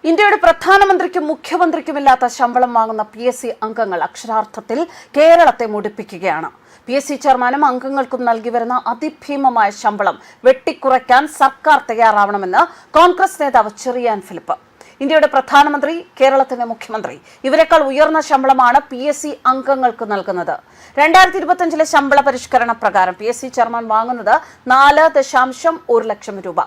ഇന്ത്യയുടെ പ്രധാനമന്ത്രിക്കും മുഖ്യമന്ത്രിക്കുമില്ലാത്ത ശമ്പളം വാങ്ങുന്ന PSC അംഗങ്ങൾ അക്ഷരാർത്ഥത്തിൽ കേരളത്തെ മുടിപ്പിക്കുകയാണ്. PSC ചെയർമാനും അംഗങ്ങൾക്കും നൽകി വരുന്ന അതിഭീമമായ ശമ്പളം വെട്ടിക്കുറയ്ക്കാൻ സർക്കാർ തയ്യാറാവണമെന്ന് കോൺഗ്രസ് നേതാവ് ചെറിയാൻ ഫിലിപ്പ്. ഇന്ത്യയുടെ പ്രധാനമന്ത്രി, കേരളത്തിന്റെ മുഖ്യമന്ത്രി, ഇവരെക്കാൾ ഉയർന്ന ശമ്പളമാണ് PSC അംഗങ്ങൾക്ക് നൽകുന്നത്. 2025 ശമ്പള പരിഷ്കരണ പ്രകാരം PSC ചെയർമാൻ വാങ്ങുന്നത് 4.1 ലക്ഷം രൂപ,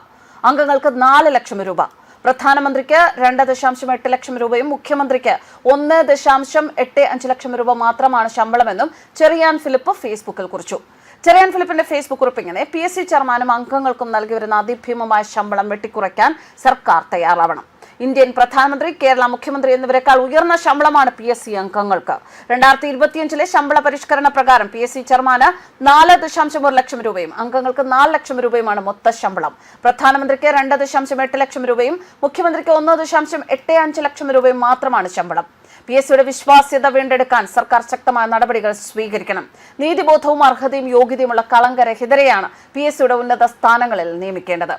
അംഗങ്ങൾക്ക് 4 ലക്ഷം രൂപ. പ്രധാനമന്ത്രിക്ക് 2.8 ലക്ഷം രൂപയും മുഖ്യമന്ത്രിക്ക് 1.85 ലക്ഷം രൂപ മാത്രമാണ് ശമ്പളമെന്നും ചെറിയാൻ ഫിലിപ്പ് ഫേസ്ബുക്കിൽ കുറിച്ചു. ചെറിയാൻ ഫിലിപ്പിന്റെ ഫേസ്ബുക്ക് കുറിപ്പ് ഇങ്ങനെ: PSC ചെയർമാനും അംഗങ്ങൾക്കും നൽകി വരുന്ന അതിഭീമമായ ശമ്പളം വെട്ടിക്കുറയ്ക്കാൻ സർക്കാർ തയ്യാറാവണം. ഇന്ത്യൻ പ്രധാനമന്ത്രി, കേരള മുഖ്യമന്ത്രി എന്നിവരെക്കാൾ ഉയർന്ന ശമ്പളമാണ് PSC അംഗങ്ങൾക്ക്. 2025 ശമ്പള പരിഷ്കരണ പ്രകാരം PSC ചെയർമാന് 4.1 ലക്ഷം രൂപയും അംഗങ്ങൾക്ക് 4 ലക്ഷം രൂപയുമാണ് മൊത്ത ശമ്പളം. പ്രധാനമന്ത്രിക്ക് 2.8 ലക്ഷം രൂപയും മുഖ്യമന്ത്രിക്ക് 1.85 ലക്ഷം രൂപയും മാത്രമാണ് ശമ്പളം. PSCയുടെ വിശ്വാസ്യത വീണ്ടെടുക്കാൻ സർക്കാർ ശക്തമായ നടപടികൾ സ്വീകരിക്കണം. നീതിബോധവും അർഹതയും യോഗ്യതയുമുള്ള കളങ്കരഹിതരെയാണ് PSCയുടെ ഉന്നത സ്ഥാനങ്ങളിൽ നിയമിക്കേണ്ടത്.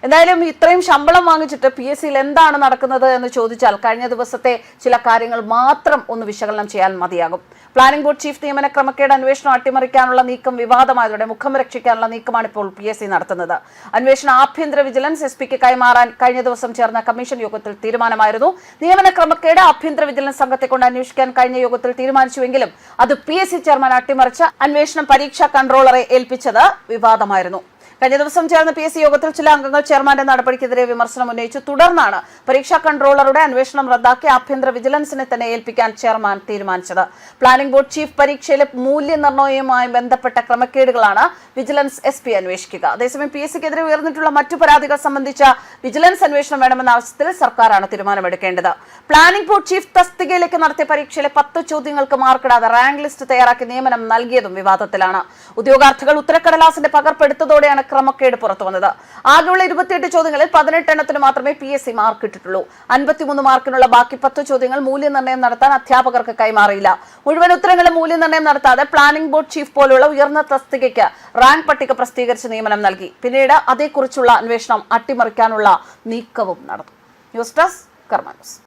എന്തായാലും ഇത്രയും ശമ്പളം വാങ്ങിച്ചിട്ട് PSCയിൽ എന്താണ് നടക്കുന്നത് എന്ന് ചോദിച്ചാൽ കഴിഞ്ഞ ദിവസത്തെ ചില കാര്യങ്ങൾ മാത്രം ഒന്ന് വിശകലനം ചെയ്യാൻ മതിയാകും. പ്ലാനിംഗ് ബോർഡ് ചീഫ് നിയമന ക്രമക്കേട് അന്വേഷണം അട്ടിമറിക്കാനുള്ള നീക്കം വിവാദമായതോടെ മുഖം രക്ഷിക്കാനുള്ള നീക്കമാണ് ഇപ്പോൾ PSC നടത്തുന്നത്. അന്വേഷണം ആഭ്യന്തര വിജിലൻസ് SP കൈമാറാൻ കഴിഞ്ഞ ദിവസം ചേർന്ന കമ്മീഷൻ യോഗത്തിൽ തീരുമാനമായിരുന്നു. നിയമന ക്രമക്കേട് ആഭ്യന്തര വിജിലൻസ് സംഘത്തെ കൊണ്ട് അന്വേഷിക്കാൻ കഴിഞ്ഞ യോഗത്തിൽ തീരുമാനിച്ചുവെങ്കിലും അത് PSC ചെയർമാൻ അട്ടിമറിച്ച അന്വേഷണം പരീക്ഷാ കൺട്രോളറെ ഏൽപ്പിച്ചത് വിവാദമായിരുന്നു. കഴിഞ്ഞ ദിവസം ചേർന്ന PSC യോഗത്തിൽ ചില അംഗങ്ങൾ ചെയർമാന്റെ നടപടിക്കെതിരെ വിമർശനം ഉന്നയിച്ചു. തുടർന്നാണ് പരീക്ഷാ കൺട്രോളറുടെ അന്വേഷണം റദ്ദാക്കി ആഭ്യന്തര വിജിലൻസിനെ തന്നെ ഏൽപ്പിക്കാൻ ചെയർമാൻ തീരുമാനിച്ചത്. പ്ലാനിംഗ് ബോർഡ് ചീഫ് പരീക്ഷയിലെ മൂല്യനിർണ്ണയവുമായി ബന്ധപ്പെട്ട ക്രമക്കേടുകളാണ് വിജിലൻസ് SP അന്വേഷിക്കുക. അതേസമയം PSCക്കെതിരെ ഉയർന്നിട്ടുള്ള മറ്റു പരാതികൾ സംബന്ധിച്ച വിജിലൻസ് അന്വേഷണം വേണമെന്ന ആവശ്യത്തിൽ സർക്കാരാണ് തീരുമാനമെടുക്കേണ്ടത്. പ്ലാനിംഗ് ബോർഡ് ചീഫ് തസ്തികയിലേക്ക് നടത്തിയ പരീക്ഷയിലെ 10 ചോദ്യങ്ങൾക്ക് മാർക്കിടാതെ റാങ്ക് ലിസ്റ്റ് തയ്യാറാക്കി നിയമനം നൽകിയതും വിവാദത്തിലാണ്. ഉദ്യോഗാർത്ഥികൾ ഉത്തരക്കടലാസിന്റെ പകർപ്പെടുത്തതോടെയാണ് ക്രമക്കേട് പുറത്തു വന്നത്. ആകെയുള്ള 28 ചോദ്യങ്ങളിൽ 18 എണ്ണത്തിന് മാത്രമേ PSC മാർക്ക് ഇട്ടിട്ടുള്ളൂ. 53 മാർക്കിനുള്ള ബാക്കി 10 ചോദ്യങ്ങൾ മൂല്യനിർണ്ണയം നടത്താൻ അധ്യാപകർക്ക് കൈമാറിയില്ല. മുഴുവൻ ഉത്തരങ്ങളും മൂല്യനിർണ്ണയം നടത്താതെ പ്ലാനിംഗ് ബോർഡ് ചീഫ് പോലുള്ള ഉയർന്ന തസ്തികയ്ക്ക് റാങ്ക് പട്ടിക പ്രസിദ്ധീകരിച്ച് നിയമനം നൽകി. പിന്നീട് അതേക്കുറിച്ചുള്ള അന്വേഷണം അട്ടിമറിക്കാനുള്ള നീക്കവും നടന്നു. ന്യൂസ് ഡെസ്ക് കർമ്മ ന്യൂസ്.